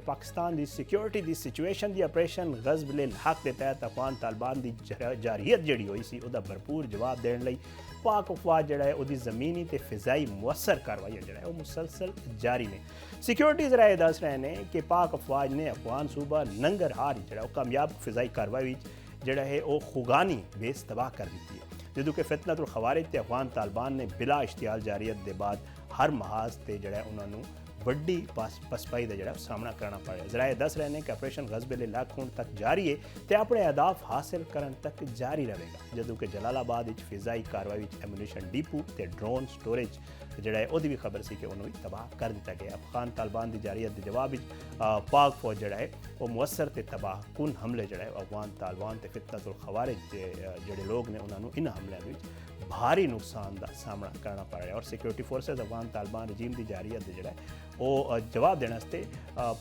पाकिस्तान की सिक्योरिटी की सिचुएशन की ऑपरेशन गज़ब हक के तहत अफगान तालिबान की जारियत जी हुई सी उसका भरपूर जवाब देने लई पाक अफवाज जड़ा है उसकी ज़मीनी तो फिजाई मुअसर कार्रवाइयाँ जड़ा है मुसलसल जारी ने। सिक्योरिटी जराए दस रहे हैं कि पाक अफवाज ने अफगान सूबा नंगरहार जड़ा कामयाब फिजाई कार्रवाई जड़ा है वो खुगानी बेस तबाह कर दी है जो कि फितनतुल खवारिज ते अफगान तालिबान ने बिला इश्तियाल जारियत के बाद हर महाज से जड़ा उन्होंने वड्डी पसपाई का जड़ा सामना करना पड़ रहा। जराए दस रहे हैं कि ऑपरेशन गज़ब लाख होने तक जारी है तो अपने अहदाफ हासिल करने तक जारी रहेगा जो कि जलालाबाद फिजाई कार्रवाई एमुनेशन डिपू ते ड्रोन स्टोरेज जड़ा है भी खबर सी कि उन्होंने तबाह कर दिया गया। अफगान तालिबान की जारियत के जवाब पाक फौज जड़ा है वो मुअसर ते तबाह कुन हमले जड़ा है अफगान तालिबान ते फितनतुल खवारिज जड़े लोग ने उन्होंने इन हमलों में भारी नुकसान का सामना करना पड़ रहा है और सिक्योरिटी फोर्सेज अफगान तालिबान रजीम की जारियत जड़ा है वो जवाब देने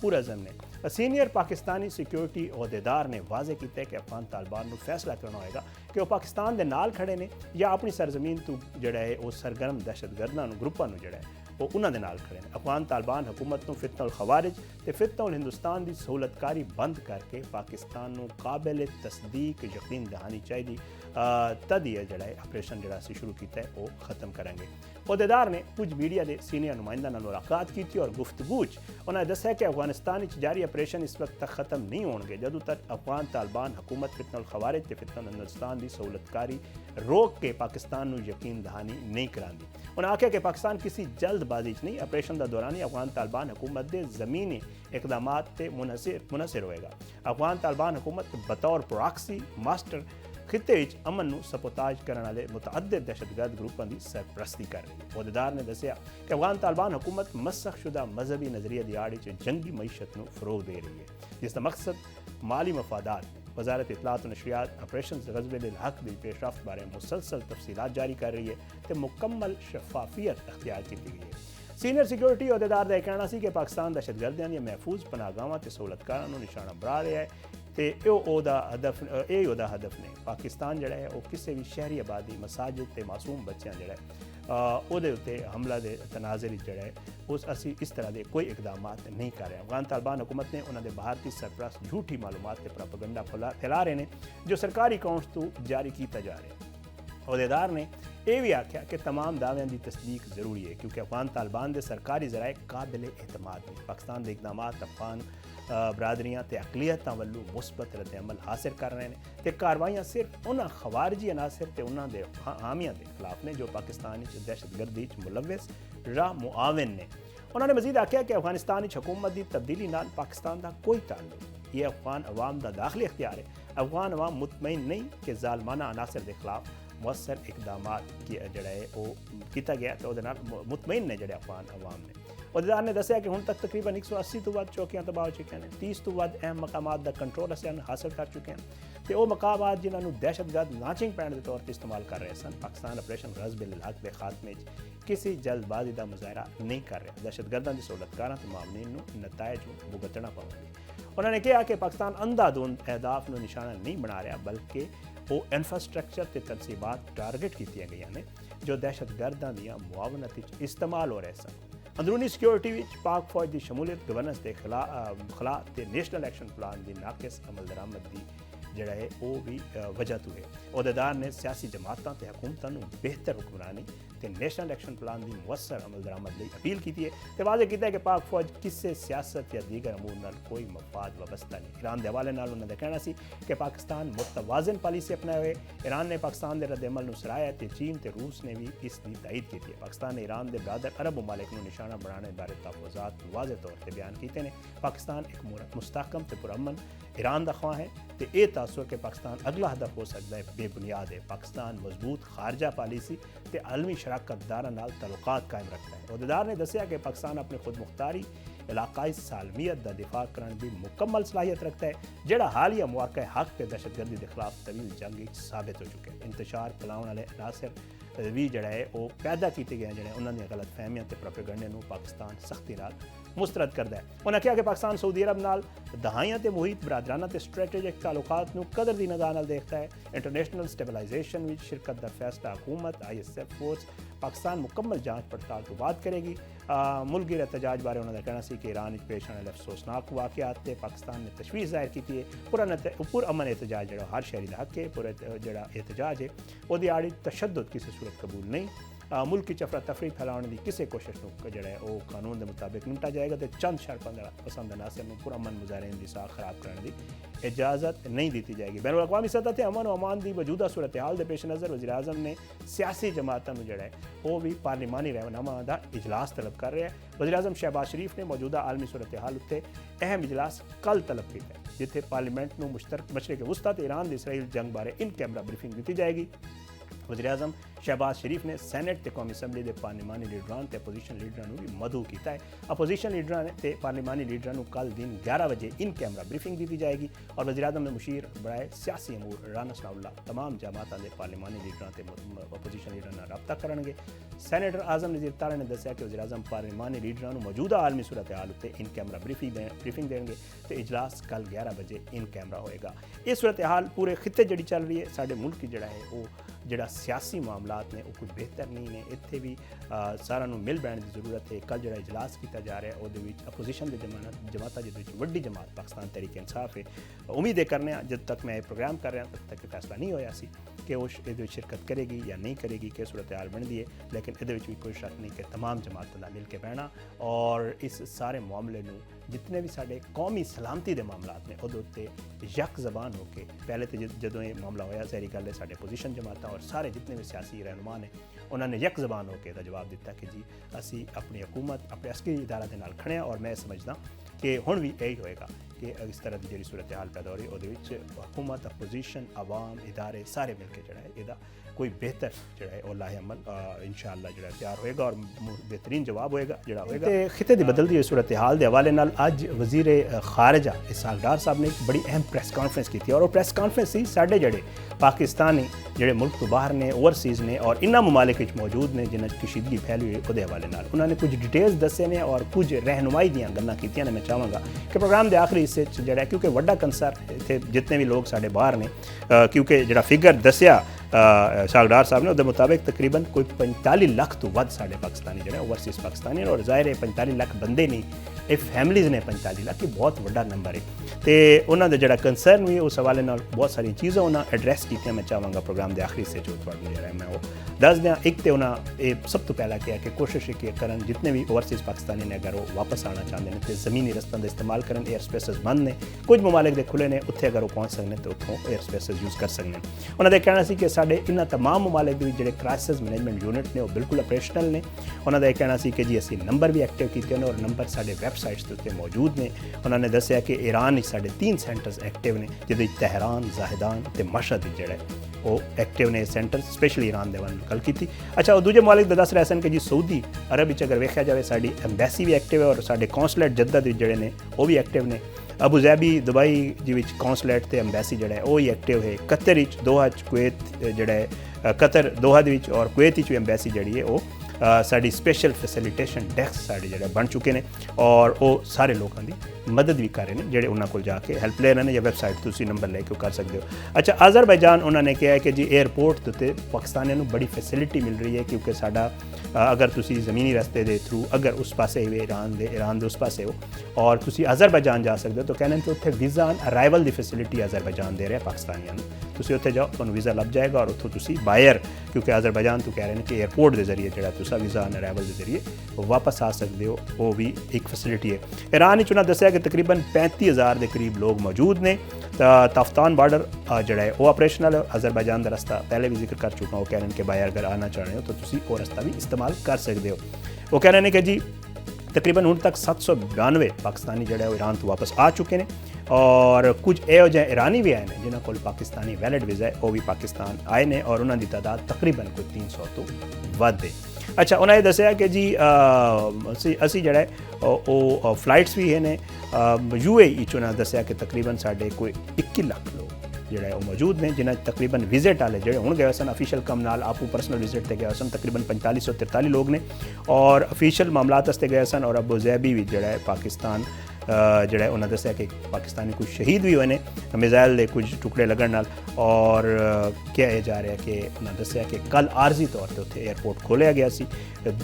पुरअज़म ने। सीनियर पाकिस्तानी सिक्योरिटी अहदेदार ने वाजे किया है कि अफगान तालिबान को फैसला करना होगा कि वो पाकिस्तान के नाल खड़े ने या अपनी सरजमीन तो जड़ा है वो सरगर्म दहशतगर्दां ग्रुपां जड़ा है वो उन्होंने नाल खड़े हैं। अफगान तालिबान हुकूमत को फितनतुल खवारिज ते फितनतुल हिंदुस्तान की सहूलतकारी बंद करके पाकिस्तान को काबिल तस्दीक यकीन दहानी चाहिए तद ही जड़ा है ऑपरेशन जड़ा शुरू किया है वो ख़त्म करेंगे। अहदेदार ने कुछ मीडिया के सीनियर नुमाइंदा नाल मुलाकात की थी और गुफ्तगू उन्होंने दस्या कि अफगानिस्तान जारी ऑपरेशन इस वक्त तक ख़त्म नहीं होंगे जदों तक अफगान तालिबान हुकूमत फितनतुल खवारिज ते फितनतुल हिंदुस्तान की सहूलतकारी रोक के पाकिस्तान को यकीन दहानी नहीं कराती। उन्होंने आख्या कि पाकिस्तान किसी जल्दबाजी नहीं ऑपरेशन का दौरान अफगान तालिबान हुकूमत के ज़मीनी इकदाम से मुनसर होएगा। अफगान तालिबान हुकूमत बतौर प्रॉक्सी मास्टर खिते अमन को सपोताज करने वाले मुतअद्दिद दहशतगर्द ग्रुपों की सरपरस्ती कर रही है। अहदेदार ने दस्या कि अफगान तालिबान हुकूमत मसखशुदा मजहबी नज़रिए की आड़ जंगी मीशत को फरोग दे रही है जिसका मकसद माली मफादात। वजारत इतलात और नशरियात ऑपरेशन गज़ब हक की पेशरफ्त बारे मुसलसल तफसीलात जारी कर रही है तो मुकम्मल शफाफियत अख्तियार की गई है। सीनियर सिक्योरिटी अहदेदार का कहना सी कि पाकिस्तान दहशतगर्दियों दी महफूज पनाहगाहां ते सहूलतकारां नूं निशाना बना रहा है तो यह हदफ ने। पाकिस्तान जड़ा है वो किसी भी शहरी आबादी मसाजिद ते मासूम बच्चों जड़ा है उत्ते हमला के तनाज़र जड़ा है उस असी इस तरह के कोई इकदाम नहीं कर रहे। अफगान तालिबान हुकूमत ने उन्होंने भारतीय सरपरस्त झूठी मालूमात के प्रोपेगेंडा फैला रहे हैं जो सरकारी अकाउंट्स तो जारी किया जा रहा है। अहदेदार ने यह भी आख्या कि तमाम दाव्यां की तस्दीक जरूरी है क्योंकि अफगान तालिबान के सरकारी जराए काबिल एतमाद नहीं। पाकिस्तान के इकदाम अफगान बरादरियां ते अकलीयतां वल्लों मुस्बत रद्द-ए-अमल हासिल कर रहे हैं तो कार्रवाइयां सिर्फ उन्होंने खवारजी अनासर ते उन्होंने हामियां के खिलाफ ने जो पाकिस्तान दहशतगर्दी मुलविस या मुआविन ने। उन्होंने मजीद आख्या कि अफगानिस्तान हुकूमत की तब्दीली नाल पाकिस्तान का कोई ताल्लुक ये अफगान अवाम का दाखिली अख्तियार है। अफगान अवाम मुतमईन नहीं कि जालमाना अनासर के खिलाफ मुअस्सर इकदाम जड़ा है वो किया गया तो मुतमईन ने जड़े अफगान अवाम ने। अहदेदार ने दस्या कि हुण तक तकरीबन 180 तो वध चौकियां तबाह हो चुकी हैं 30 तो वध अहम मकामात का कंट्रोल असन हासिल कर चुके हैं तो वह मकामात जिन्होंने दहशतगर्द लॉन्चिंग पैड के तौर पर इस्तेमाल कर रहे सन। पाकिस्तान ऑपरेशन गज़ब हक के खात्मे किसी जल्दबाजी का मुजाहरा नहीं कर रहा। दहशतगर्दां की सहूलतकारां ते मामलीन नतायज भुगतना पवेंगे। उन्होंने कहा कि पाकिस्तान अंधाधुंध अहदाफ को निशाना नहीं बना रहा बल्कि वो इंफ्रास्ट्रक्चर ते तनसीबात टारगेट की गई ने जो दहशतगर्दां दी मुआवनत इस्तेमाल हो रहे सन। अंदरूनी सिक्योरिटी पाक फौज की शमूलियत गवर्नेंस के खिला नेशनल एक्शन प्लान की नाकिस अमल दरामद की जड़ा है वो भी वजह तो है। अहदेदार ने सियासी जमातों ते हुकूमतों बेहतर हुक्मरानी ते नेशनल एक्शन प्लान की मुअस्सर अमल दरामद लई अपील की है तो वाजे किया कि पाक फौज किसी सियासत या दीगर अमूर नाल कोई मफाद वाबस्ता नहीं। ईरान के हवाले नाल उन्होंने कहना सी कि पाकिस्तान मुतवाजन पॉलिसी अपनाए हुए ईरान ने पाकिस्तान के रद्द-ए-अमल को सराहाया तो चीन ते रूस ने भी इसकी तायद की है। पाकिस्तान ने ईरान के बरादर अरब ममालिक को निशाना बनाने बारे तहफ़्फ़ुज़ात वाज़े तौर पर बयान किए हैं। पाकिस्तान एक मुस्तहकम ते पुरअमन ईरान का ख्वाह है तो यह तासुर कि पाकिस्तान अगला हदफ हो सकता है बेबुनियाद है। पाकिस्तान मजबूत खारजा पॉलिसी ते आलमी शराकतदारां नाल तल्लुकात कायम रखता है। अहदेदार ने दस्या कि पाकिस्तान अपनी खुद मुख्तारी इलाकाई सालमियत का दिफा करने की मुकम्मल सलाहियत रखता है जोड़ा हालिया मौका हक ते दहशतगर्दी के खिलाफ तवील जंग साबित हो चुके हैं। इंतशार फैलाने वाले अनासर भी जड़ा है वो पैदा किए गए जोड़े उन्होंने गलत फहमियां ते प्रोपेगेंडे पाकिस्तान सख्ती नाल ਮੁਸਤਰਦ ਕਰਦਾ ਹੈ। ਉਹਨਾਂ ਕਿਹਾ ਕਿ ਪਾਕਿਸਤਾਨ ਸਊਦੀ ਅਰਬ ਨਾਲ ਦਹਾਈਆਂ ਤੇ ਮੁਹਿਤ ਬਰਾਦਰਾਨਾ ਤੇ ਸਟ੍ਰੈਟੇਜਿਕ ਤਾਲੁਕਾਤ ਨੂੰ ਕਦਰ ਦੀ ਨਿਗਾਹ ਨਾਲ ਦੇਖਦਾ ਹੈ। ਇੰਟਰਨੈਸ਼ਨਲ ਸਟੇਬਲਾਈਜੇਸ਼ਨ ਵਿੱਚ ਸ਼ਿਰਕਤ ਦਾ ਫੈਸਲਾ ਹਕੂਮਤ ISF ਫੋਰਸ ਪਾਕਿਸਤਾਨ ਮੁਕੰਮਲ ਜਾਂਚ ਪੜਤਾਲ ਤੋਂ ਬਾਅਦ ਕਰੇਗੀ। ਮੁਲਕੀ एहतजाज ਬਾਰੇ ਉਹਨਾਂ ਦਾ ਕਹਿਣਾ ਸੀ ਕਿ ईरान ਵਿੱਚ ਪੇਸ਼ ਆਉਣ ਵਾਲੇ ਅਫਸੋਸਨਾਕ ਵਾਕਿਆਤ ਤੇ ਪਾਕਿਸਤਾਨ ਨੇ ਤਸ਼ਵੀਸ਼ ਜ਼ਾਹਿਰ ਕੀਤੀ ਹੈ। पुरअमन एहतजाज जो हर शहरी का हक है, पूरा जो एहतजाज है वो आड़ी तशद्दुद किसी सूरत कबूल नहीं। मुल्क की अफरा तफरी फैलाने की किसी कोशिश को जो है वो कानून के मुताबिक निपटा जाएगा तो चंद शरपसंद अनासर में पुरअमन मुजाहरे की साख खराब करने की इजाज़त नहीं दी जाएगी। बैन अवी सतह पर अमन व अमान की मौजूदा सूरत हाल के पेश नज़र वज़ीर आज़म ने सियासी जमातों जो है वो भी पार्लिमानी रहनुमा का इजलास तलब कर रहा है। वज़ीर आज़म शहबाज शरीफ ने मौजूदा आलमी सूरत हाल उत्ते अहम इजलास कल तलब किया है, जिथे पार्लीमेंट में मशरक़ वस्ता ते ईरान की इसराइल जंग बारे इन कैमरा ब्रीफिंग दी जाएगी। वज़ीर आज़म शहबाज शरीफ ने सैनेट ते कौमी असैम्बली के पार्लिमानी लीडरान ते अपोजिशन लीडरां भी मदऊ किया है। अपोजिशन लीडरां ते पार्लिमानी लीडरां कल दिन 11 बजे इन कैमरा ब्रीफिंग दी जाएगी और वज़ीर आज़म ने मुशीर बराए सियासी अमूर राना सनाउल्लाह तमाम जमातों के पार्लिमानी लीडरां ते अपोजिशन लीडरां नाल रब्ता करनगे। सैनेटर आज़म नज़ीर तारा ने दस्सिया कि वज़ीर आज़म पार्लिमानी लीडरां मौजूदा आलमी सूरत हाल उत्ते इन कैमरा ब्रीफिंग देंगे तो इजलास कल 11 बजे इन कैमरा होएगा। ये सूरत हाल पूरे खिते जी चल रही है, साढ़े मुल्क की जड़ा है वो ਜਿਹੜਾ सियासी मामलात ने कोई बेहतर नहीं ने, इत्थे भी सारा मिल बैठने की जरूरत है। कल जो इजलास किया जा रहा है वो अपोजिशन के जमात जिद वड्डी जमात पाकिस्तान तहरीक इंसाफ है। उम्मीद है करने जब तक मैं प्रोग्राम कर रहा तब तक फैसला नहीं होया सी कि वो ये शिरकत करेगी या नहीं करेगी, कि सूरत हाल बनती है। लेकिन ये भी कोई शक नहीं कि तमाम जमातों का मिल के बहना और इस सारे मामले में जितने भी साढ़े कौमी सलामती के मामलात ने वो यक जबान होकर पहले तो जदों ये मामला होया सारी गल है साढ़े अपोजिशन जमात और सारे जितने भी सियासी रहनुमा ने उन्होंने यक जबान होकर जवाब दिता कि जी असी अपनी हुकूमत अपने अस्करी इदारा के नाल खड़े और मैं समझदा कि हुण भी यही होएगा कि इस तरह की जी सूरत हाल पैदा हो रही है हुकूमत अपोजिशन आवाम इदारे सारे मिलकर जो है यदा कोई बेहतर जो है वो लाहे अमल इंशाअल्लाह जो तैयार होएगा और बेहतरीन जवाब होएगा जो होएगा। खिते की बदलती हुई सूरत हाल के हवाले नाल अज वजीर खारजा इसहाक डार साहब ने एक बड़ी अहम प्रेस कॉन्फ्रेंस की और वो प्रेस कॉन्फ्रेंस सी साढ़े जड़े पाकिस्तानी जोड़े मुल्क तो बाहर ने ओवरसीज़ ने और इन्होंने ममालिक मौजूद ने जिन्हें कशीदगी फैली हुई वो हवाले नाल उन्होंने कुछ डिटेल्स दसे ने और कुछ रहनुमाई दी गल्लां कीतियां ने। मैं चाहांगा कि प्रोग्राम के आखिरी हिस्से जोड़ा क्योंकि वड्डा कंसर इत्थे जितने भी लोग साढ़े बाहर ने क्योंकि जोड़ा फिगर दसिया शागडार साहब ने उसके मुताबिक तकरीबन कोई 45 लाख तो वध साढ़े पाकिस्तानी जो ओवरसीज़ पाकिस्तानी और जाहिर है 45 लाख बंदे नहीं ये फैमिलीज़ ने 45 लाख की बहुत वड्डा नंबर है। तो उन्होंने जो कंसर्न भी उस हवाले नाल बहुत सारी चीज़ें उन्होंने एड्रैस की। मैं चाहांगा प्रोग्राम के आखिरी से जो है मैं वो दस दें। एक तो उन्हें सब तो पहला किया कि कोशिश करन जितने भी ओवरसीज़ पाकिस्तानी ने अगर वो वापस आना चाहते हैं तो ज़मीनी रस्तों का इस्तेमाल करन। एयर स्पेसिस बंद ने, कुछ ममालिक के खुले ने, उत्थे अगर वो पहुँच सकते तो उत्थों एयर स्पेसिस यूज़ कर सकते हैं। उन्होंने कहना सी कि साढ़े इन्होंने तमाम ममालिक के जोड़े क्राइसिस मैनेजमेंट यूनिट ने वो बिल्कुल ऑपरेशनल ने। उन्होंने कहना सी कि जी असी नंबर भी एक्टिव किए और नंबर साढ़े वैबसाइट्स के उत्ते मौजूद ने। उन्होंने दसिया कि ईरान साढ़े 3 सेंटर्स एक्टिव ने जिद तहरान जाहिदान तो मशहद जोड़ा वो एक्टिव ने सेंटर स्पेशली ईरान के वाल गल की। अच्छा वो दूजे ममालिक दस रहे सन कि जी सऊदी अरब अगर वेख्या जाए साड़ी एम्बैसी भी एक्टिव है और साढ़े कौंसलेट जद्दा जोड़े ने वो भी एक्टिव ने। अबू ज़ैबी दुबई जी कौंसलेट तो एम्बैसी जोड़ा है वो ही एक्टिव है। कतर दोहा कुवैत जोड़ा है कतर दोहा और कुवैत भी एम्बैसी जी है वो साड़ी स्पेशल फैसिलिटेशन डेस्क साढ़े जोड़े बन चुके हैं और वो सारे लोगों की मदद भी कर रहे हैं जोड़े उन्होंने को जाके हेल्प ले रहे हैं या वैबसाइट तुम नंबर लेके कर सकते हो। अच्छा अज़रबैजान उन्होंने कहा है कि जी एयरपोर्ट के पाकिस्तानियों को बड़ी फैसिलिटी मिल रही है क्योंकि साडा अगर तुसी ज़मीनी रस्ते के थ्रू अगर उस पासे हुए ईरान के उस पासे हो और तुसी अज़रबैजान जा सकते हो तो कहने कि उत्थे वीज़ा ऑन अराइवल की फैसिलिटी अज़रबैजान दे रहा है पाकिस्तानियों को। तुसी उत्थे जाओ तो वीज़ा लग जाएगा और उत्थों तुसी बायर क्योंकि अज़रबैजान तो कह रहे हैं कि एयरपोर्ट के जरिए जो तुसा वीज़ा ऑन अराइवल के जरिए वापस आ सकते हो वो भी एक फैसिलिटी है। ईरान उन्होंने दसिया कि तकरीबन 35,000 के करीब लोग मौजूद ने। तफ्तान बार्डर जोड़ा है वो ऑपरेशनल है। अज़रबैजान का रस्ता पहले भी जिक्र कर चुका हूँ, कह रहे हैं कि बायर अगर आना चाह रहे हो तो तुसी वो रस्ता भी इस्तेमाल कर सकते हो। वो कह रहे हैं कि जी तकरीबन हुण तक 792 पाकिस्तानी जोड़े ईरान तो वापस आ चुके हैं और कुछ यो जो ईरानी भी आए हैं जिन्होंने को पाकिस्तानी वैलिड वीज़ा है वो भी पाकिस्तान आए हैं और उन्होंने तादाद तकरीबन कोई 300 तो वध है। अच्छा उन्होंने दसिया कि जी असी जोड़ा है फ्लाइट्स भी हैं UAE उन्होंने दसिया कि तकरीबन साढ़े कोई 21 लाख लोग ਜਿਹੜੇ ਉਹ ਮੌਜੂਦ ਨੇ, ਜਿਨ੍ਹਾਂ 'ਚ ਤਕਰੀਬਨ ਵਿਜ਼ਿਟ ਵਾਲੇ ਜਿਹੜੇ ਹੁਣ ਗਏ ਸਨ ਅਫੀਸ਼ੀਅਲ ਕੰਮ ਨਾਲ ਆਪੂ ਪਰਸਨਲ ਵਿਜ਼ਿਟ ਤੇ ਗਏ ਸਨ ਤਕਰੀਬਨ 4543 ਲੋਕ ਨੇ, ਔਰ ਅਫੀਸ਼ੀਅਲ ਮਾਮਲਾਤ ਵਾਸਤੇ ਗਏ ਸਨ। ਔਰ ਅਬੂ ਜ਼ੈਬੀ ਵੀ ਜਿਹੜਾ ਹੈ ਪਾਕਿਸਤਾਨ ਜਿਹੜਾ ਉਹਨਾਂ ਦੱਸਿਆ ਕਿ ਪਾਕਿਸਤਾਨੀ ਕੁਝ ਸ਼ਹੀਦ ਵੀ ਹੋਏ ਨੇ ਮਿਜ਼ਾਈਲ ਦੇ ਕੁਝ ਟੁਕੜੇ ਲੱਗਣ ਨਾਲ। ਔਰ ਕਿਹਾ ਜਾ ਰਿਹਾ ਕਿ ਉਹਨਾਂ ਦੱਸਿਆ ਕਿ ਕੱਲ ਆਰਜ਼ੀ ਤੌਰ ਤੇ ਉੱਥੇ 에ਅਰਪੋਰਟ ਖੋਲ੍ਹਿਆ ਗਿਆ ਸੀ,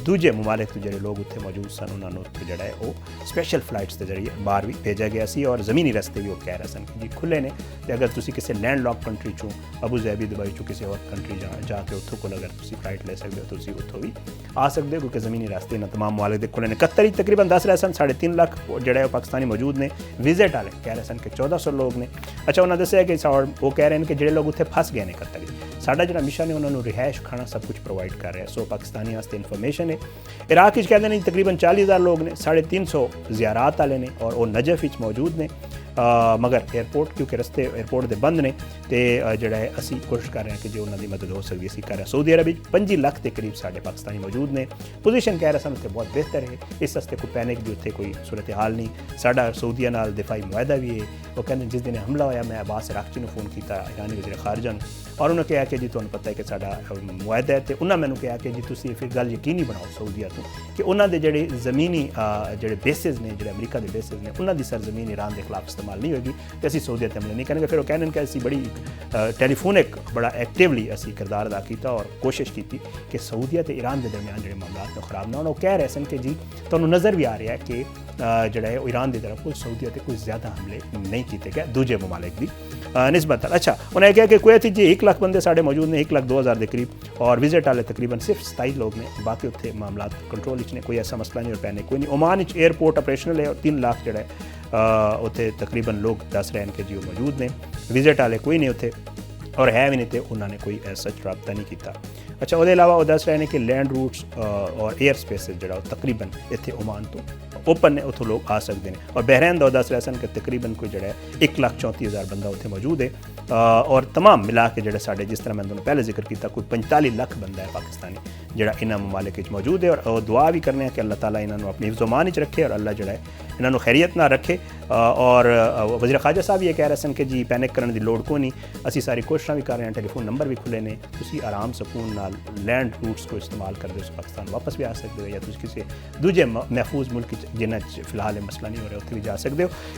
ਦੂਜੇ ਮਮਾਲਿਕ ਤੋਂ ਜਿਹੜੇ ਲੋਕ ਉੱਥੇ ਮੌਜੂਦ ਸਨ ਉਹਨਾਂ ਨੂੰ ਉੱਥੇ ਜਿਹੜਾ ਹੈ ਉਹ ਸਪੈਸ਼ਲ ਫਲਾਈਟਸ ਦੇ ਜ਼ਰੀਏ ਬਾਹਰ ਵੀ ਭੇਜਿਆ ਗਿਆ ਸੀ, ਔਰ ਜ਼ਮੀਨੀ ਰਸਤੇ ਵੀ ਉਹ ਕਹਿ ਰਹੇ ਸਨ ਕਿ ਜੀ ਖੁੱਲ੍ਹੇ ਨੇ। ਤੇ ਅਗਰ ਤੁਸੀਂ ਕਿਸੇ ਲੈਂਡ ਲੌਕ ਕੰਟਰੀ ਚੋਂ ਅਬੂ ਜ਼ੈਬੀ ਦੁਬਈ ਚੋਂ ਕਿਸੇ ਹੋਰ ਕੰਟਰੀ ਜਾ ਕੇ ਉੱਥੋਂ ਕੋਲ ਅਗਰ ਤੁਸੀਂ ਫਲਾਈਟ ਲੈ ਸਕਦੇ ਹੋ ਤੁਸੀਂ ਉੱਥੋਂ ਵੀ ਆ ਸਕਦੇ ਹੋ, ਕਿਉਂਕਿ ਜ਼ਮੀਨੀ ਰਸਤੇ ਇਹਨਾਂ ਤਮਾਮ ਮਮਾਲਿਕ ਦੇ ਖੁੱਲ੍ਹੇ ਨੇ। ਕਤਰ ਹੀ ਤਕਰੀਬਨ ਦੱਸ ਰਹੇ ਸਨ 3.5 ਲੱਖ ਜਿਹੜੇ ਉਹ ਪਾਕਿਸਤਾਨੀ ਮੌਜੂਦ ਨੇ, ਵਿਜ਼ਿਟ ਵਾਲੇ ਕਹਿ ਰਹੇ ਸਨ ਕਿ 1400 ਲੋਕ ਨੇ। ਅੱਛਾ, ਉਹਨਾਂ ਦੱਸਿਆ ਕਿ ਉਹ ਕਹਿ ਰਹੇ ਨੇ ਕਿ ਜਿਹੜੇ ਲੋਕ ਉੱਥੇ ਫਸ ਗਏ ਨੇ ਕਤਰ, ਸਾਡਾ ਜਿਹੜਾ ਮਿਸ਼ਨ ਹੈ ਉਹਨਾਂ ਨੂੰ ਰਿਹਾਇਸ਼ ਖਾਣਾ ਸਭ ਕੁਝ ਪ੍ਰੋਵਾਈਡ ਕਰ ਰਿਹਾ। ਸੋ ਪਾਕਿਸਤਾਨੀ ਵਾਸਤੇ ਇਨਫੋਰਮੇਸ਼ਨ ਹੈ। ਇਰਾਕ ਵਿੱਚ ਕਹਿੰਦੇ ਨੇ ਤਕਰੀਬਨ 40,000 ਲੋਕ ਨੇ, 350 ਜ਼ਿਆਰਾਤ ਵਾਲੇ ਨੇ ਔਰ ਉਹ ਨਜਫ ਵਿੱਚ ਮੌਜੂਦ ਨੇ। ਮਗਰ 에ਅਰਪੋਰਟ ਕਿਉਂਕਿ ਰਸਤੇ 에ਅਰਪੋਰਟ ਦੇ ਬੰਦ ਨੇ ਤੇ ਜਿਹੜਾ ਹੈ ਅਸੀਂ ਕੋਸ਼ਿਸ਼ ਕਰ ਰਹੇ ਹਾਂ ਕਿ ਜੋ ਉਹਨਾਂ ਦੀ ਮਦਦ ਹੋ ਸਕਦੀ ਅਸੀਂ ਕਰ ਰਹੇ ਹਾਂ। ਸਾਊਦੀ ਅਰਬ ਵਿੱਚ 25 ਲੱਖ ਦੇ ਕਰੀਬ ਸਾਡੇ ਪਾਕਿਸਤਾਨੀ ਮੌਜੂਦ ਨੇ। ਪੋਜੀਸ਼ਨ ਕਹਿ ਰਹੇ ਸਨ ਉੱਥੇ ਬਹੁਤ ਬਿਹਤਰ ਹੈ, ਇਸ ਵਾਸਤੇ ਕੋਈ ਪੈਨਿਕ ਦੀ ਉੱਥੇ ਕੋਈ ਸੂਰਤ ਹਾਲ ਨਹੀਂ। ਸਾਡਾ ਸਾਊਦੀਆ ਨਾਲ ਦਿਫਾਈ ਮੁਆਹਦਾ ਵੀ ਹੈ। ਉਹ ਕਹਿੰਦੇ ਜਿਸ ਦਿਨ ਹਮਲਾ ਹੋਇਆ ਮੈਂ ਅਬਾਸ ਅਰਾਕਚੀ ਨੂੰ ਫੋਨ ਕੀਤਾ, ਇਰਾਨੀ ਵਜ਼ੀਰ ਖਾਰਜਾ ਨੂੰ, ਔਰ ਉਹਨੇ ਕਿਹਾ ਕਿ ਜੀ ਤੁਹਾਨੂੰ ਪਤਾ ਹੈ ਕਿ ਸਾਡਾ ਮੁਆਹਦਾ ਹੈ। ਅਤੇ ਉਹਨਾਂ ਮੈਨੂੰ ਕਿਹਾ ਕਿ ਜੀ ਤੁਸੀਂ ਫਿਰ ਗੱਲ ਯਕੀਨੀ ਬਣਾਓ ਸਾਊਦੀਆ ਤੋਂ ਕਿ ਉਹਨਾਂ ਦੇ ਜਿਹੜੇ ਜ਼ਮੀਨੀ ਜਿਹੜੇ ਬੇਸਿਸ ਨੇ, ਜਿਹੜੇ ਅਮਰੀਕਾ ਦੇ ਬੇਸਿਸ ਨੇ, ਉਹਨਾਂ ਦੀ ਸਰਜ਼ਮੀਨ ਈਰਾਨ ਦੇ ਖਿਲਾਫ ਇਸਤੇਮਾਲ ਨਹੀਂ ਹੋਏਗੀ ਤੇ ਅਸੀਂ ਸਾਊਦੀਆ 'ਤੇ ਹਮਲੇ ਨਹੀਂ ਕਰਾਂਗੇ। ਫਿਰ ਉਹ ਕਹਿੰਦੇ ਕਿ ਅਸੀਂ ਬੜੀ ਟੈਲੀਫੋਨਿਕ ਬੜਾ ਐਕਟਿਵਲੀ ਅਸੀਂ ਕਿਰਦਾਰ ਅਦਾ ਕੀਤਾ ਔਰ ਕੋਸ਼ਿਸ਼ ਕੀਤੀ ਕਿ ਸਾਊਦੀਆ ਅਤੇ ਈਰਾਨ ਦੇ ਦਰਮਿਆਨ ਜਿਹੜੇ ਮਾਮਲਾਤ ਨੂੰ ਖਰਾਬ ਨਾ ਹੋਣ। ਉਹ ਕਹਿ ਰਹੇ ਸਨ ਕਿ ਜੀ ਤੁਹਾਨੂੰ ਨਜ਼ਰ ਵੀ ਆ ਰਿਹਾ ਹੈ ਕਿ ਜਿਹੜਾ ਹੈ ਉਹ ਈਰਾਨ ਦੀ ਤਰਫ ਕੋਈ ਸਾਊਦੀਆ 'ਤੇ ਕੋਈ ਜ਼ਿਆਦਾ ਹਮਲੇ ਨਹੀਂ ਕੀਤੇ ਗਏ ਦੂਜੇ ਮਮਾਲਿਕ ਦੀ ਨਿਸਬਤ। ਅੱਛਾ, ਉਹਨੇ ਕਿਹਾ ਕਿ ਕੁਵੈਤ ਜੀ 1 ਲੱਖ ਬੰਦੇ ਸਾਡੇ ਮੌਜੂਦ ਨੇ, 1,02,000 ਦੇ ਕਰੀਬ, ਔਰ ਵਿਜ਼ਿਟ ਵਾਲੇ ਤਕਰੀਬਨ ਸਿਰਫ 27 ਲੋਕ ਨੇ, ਬਾਕੀ ਉੱਥੇ ਮਾਮਲਾਤ ਕੰਟਰੋਲ ਵਿੱਚ ਨੇ, ਕੋਈ ਐਸਾ ਮਸਲਾ ਨਹੀਂ ਔਰ ਪੈਨੇ ਕੋਈ ਨਹੀਂ। ਓਮਾਨ ਵਿੱਚ 에ਅਰਪੋਰਟ ਆਪਰੇਸ਼ਨਲ ਹੈ ਔਰ 3 ਲੱਖ ਜਿਹੜਾ ਹੈ ਉੱਥੇ ਤਕਰੀਬਨ ਲੋਕ ਦੱਸ ਰਹੇ ਹਨ ਕਿ ਜੀ ਉਹ ਮੌਜੂਦ ਨੇ। ਵਿਜ਼ਿਟ ਵਾਲੇ ਕੋਈ ਨਹੀਂ ਉੱਥੇ ਔਰ ਹੈ ਵੀ ਨਹੀਂ, ਤੇ ਉਹਨਾਂ ਨੇ ਕੋਈ ਐਸਾ ਰਾਬਤਾ ਨਹੀਂ ਕੀਤਾ। ਅੱਛਾ, ਉਹਦੇ ਇਲਾਵਾ ਉਹ ਦੱਸ ਰਹੇ ਨੇ ਕਿ ਲੈਂਡ ਰੂਟਸ ਔਰ 에ਅਰ ਸਪੇਸਿਸ ਜਿਹੜਾ ਉਹ ਤਕਰੀਬਨ ਇੱਥੇ ਓਮਾਨ ਤੋਂ ਓਪਨ ਨੇ, ਉੱਥੋਂ ਲੋਕ ਆ ਸਕਦੇ ਨੇ। ਔਰ ਬਹਿਰੇਨ ਦਾ ਉਹ ਦੱਸ ਰਹੇ ਸਨ ਕਿ ਤਕਰੀਬਨ ਕੋਈ ਜਿਹੜਾ 1,34,000 ਬੰਦਾ ਉੱਥੇ ਮੌਜੂਦ ਹੈ। ਔਰ ਤਮਾਮ ਮਿਲਾ ਕੇ ਜਿਹੜੇ ਸਾਡੇ ਜਿਸ ਤਰ੍ਹਾਂ ਮੈਂ ਤੁਹਾਨੂੰ ਪਹਿਲੇ ਜ਼ਿਕਰ ਕੀਤਾ ਕੋਈ 45 ਲੱਖ ਬੰਦਾ ਹੈ ਪਾਕਿਸਤਾਨੀ ਜਿਹੜਾ ਇਹਨਾਂ ਮਮਾਲਿਕ ਵਿੱਚ ਮੌਜੂਦ ਹੈ। ਔਰ ਉਹ ਦੁਆ ਵੀ ਕਰਨੇ ਆ ਕਿ ਅੱਲਾਹ ਤਾਲਾ ਇਹਨਾਂ ਨੂੰ ਆਪਣੀ ਹਿਫਜ਼ੋ-मान ਵਿੱਚ ਰੱਖੇ ਔਰ ਅੱਲਾਹ ਜਿਹੜਾ ਹੈ ਇਹਨਾਂ ਨੂੰ ਖੈਰੀਅਤ ਨਾਲ ਰੱਖੇ। ਔਰ ਵਜ਼ੀਰ ਖਾਰਜਾ ਸਾਹਿਬ ਇਹ ਕਹਿ ਰਹੇ ਸਨ ਕਿ ਜੀ ਪੈਨਿਕ ਕਰਨ ਦੀ ਲੋੜ ਕੋਈ ਨਹੀਂ, ਅਸੀਂ ਸਾਰੀ ਕੋਸ਼ਿਸ਼ਾਂ ਵੀ ਕਰ ਰਹੇ ਹਾਂ, ਟੈਲੀਫੋਨ ਨੰਬਰ ਵੀ ਖੁੱਲ੍ਹੇ ਨੇ, ਤੁਸੀਂ ਆਰਾਮ ਸਕੂਨ ਨਾਲ ਲੈਂਡ ਰੂਟਸ को इस्तेमाल करते हो पाकिस्तान वापस भी आ सकते हो, या तुम किसी दूजे महफूज मुल्क जिन्हें फिलहाल मसला नहीं हो रहा उत्थे भी जा सकते हो।